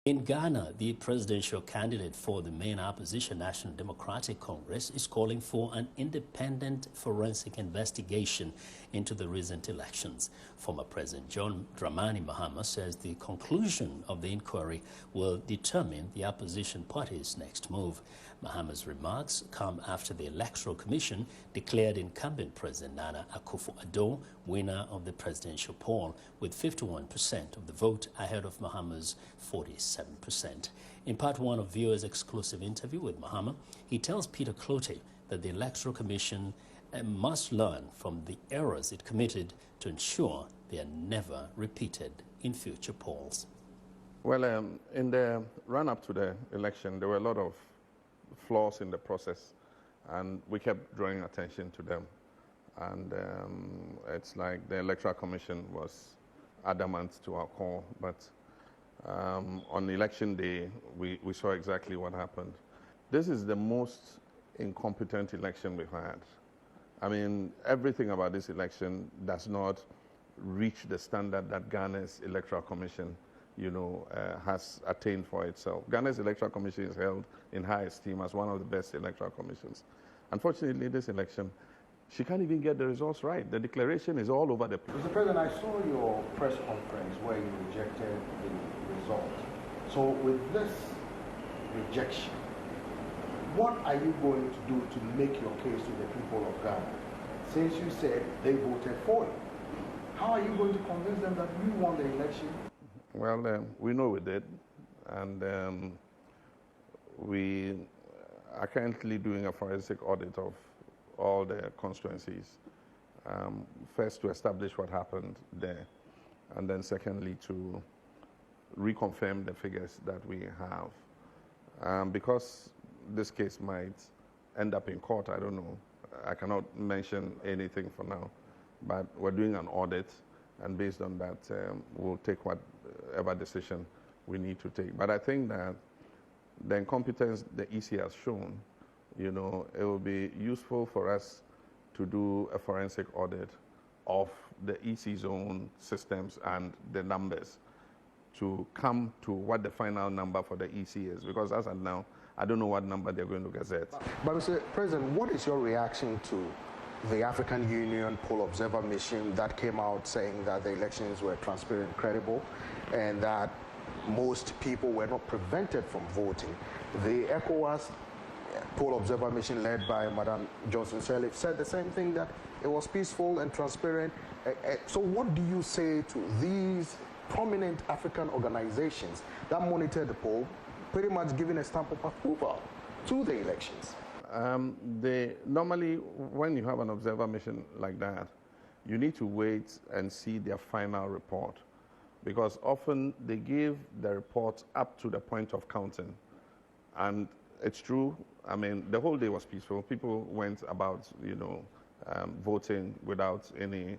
In Ghana, the presidential candidate for the main opposition National Democratic Congress is calling for an independent forensic investigation into the recent elections. Former President John Dramani Mahama says the conclusion of the inquiry will determine the opposition party's next move. Mahama's remarks come after the Electoral Commission declared incumbent President Nana Akufo-Addo winner of the presidential poll with 51% of the vote ahead of Mahama's 47%. In part one of Viewers' exclusive interview with Mahama, he tells Peter Cloete that the Electoral Commission must learn from the errors it committed to ensure they are never repeated in future polls. Well, in the run-up to the election, there were a lot of flaws in the process, and we kept drawing attention to them. And it's like the Electoral Commission was adamant to our call, but on election day, we saw exactly what happened. This is the most incompetent election we've had. I mean, everything about this election does not reach the standard that Ghana's Electoral Commission, has attained for itself. Ghana's Electoral Commission is held in high esteem as one of the best electoral commissions. Unfortunately, this election, she can't even get the results right. The declaration is all over the place. Mr. President, I saw your press conference where you rejected the result. So with this rejection, what are you going to do to make your case to the people of Ghana? Since you said they voted for you, how are you going to convince them that you won the election? Well, we know we did, and we are currently doing a forensic audit of all the constituencies. First, to establish what happened there, and then secondly, to reconfirm the figures that we have. Because this case might end up in court, I don't know. I cannot mention anything for now, but we're doing an audit, and based on that, we'll take whatever decision we need to take. But I think that the incompetence the EC has shown, it will be useful for us to do a forensic audit of the EC's own systems and the numbers to come to what the final number for the EC is. Because as of now, I don't know what number they're going to gazette. But Mr. President, what is your reaction to the African Union Poll Observer Mission that came out saying that the elections were transparent and credible, and that most people were not prevented from voting? The ECOWAS Poll Observer Mission led by Madam Johnson Sirleaf said the same thing, that it was peaceful and transparent. So what do you say to these prominent African organizations that monitored the poll, pretty much giving a stamp of approval to the elections? Normally, when you have an observer mission like that, you need to wait and see their final report, because often they give the report up to the point of counting. And it's true, I mean, the whole day was peaceful. People went about, voting without any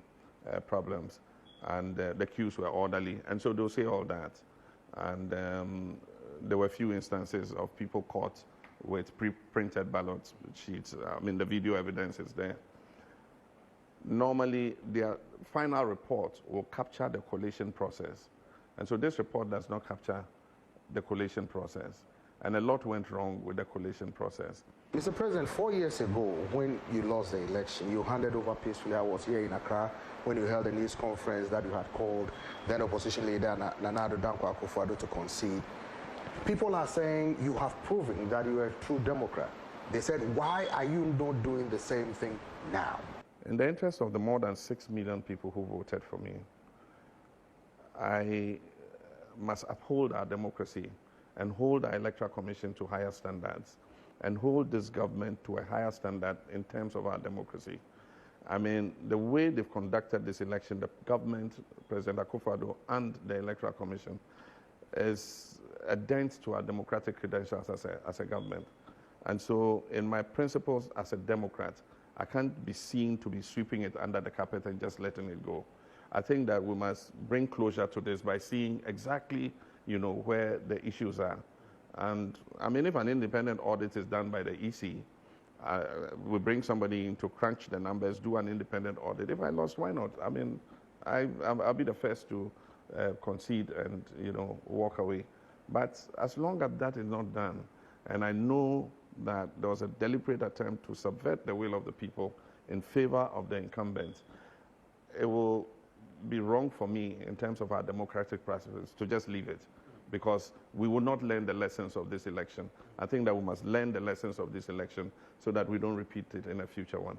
problems, and the queues were orderly, and so they'll say all that. And there were a few instances of people caught with pre-printed ballot sheets. I mean, the video evidence is there. Normally, their final report will capture the collation process. And so this report does not capture the collation process. And a lot went wrong with the collation process. Mr. President, 4 years ago, when you lost the election, you handed over peacefully. I was here in Accra when you held a news conference that you had called then opposition leader Nana Addo Dankwa Akufo-Addo to concede. People are saying you have proven that you are a true Democrat. They said, why are you not doing the same thing now? In the interest of the more than 6 million people who voted for me, I must uphold our democracy and hold our Electoral Commission to higher standards, and hold this government to a higher standard in terms of our democracy. I mean, the way they've conducted this election, the government, President Akufo-Addo, and the Electoral Commission, is a dent to our democratic credentials as a government. And so in my principles as a Democrat, I can't be seen to be sweeping it under the carpet and just letting it go. I think that we must bring closure to this by seeing exactly, where the issues are. And I mean, if an independent audit is done by the EC, we bring somebody in to crunch the numbers, do an independent audit. If I lost, why not? I mean, I'll be the first to concede and walk away. But as long as that is not done, and I know that there was a deliberate attempt to subvert the will of the people in favor of the incumbent, it will be wrong for me in terms of our democratic practices to just leave it, because we will not learn the lessons of this election. I think that we must learn the lessons of this election so that we don't repeat it in a future one.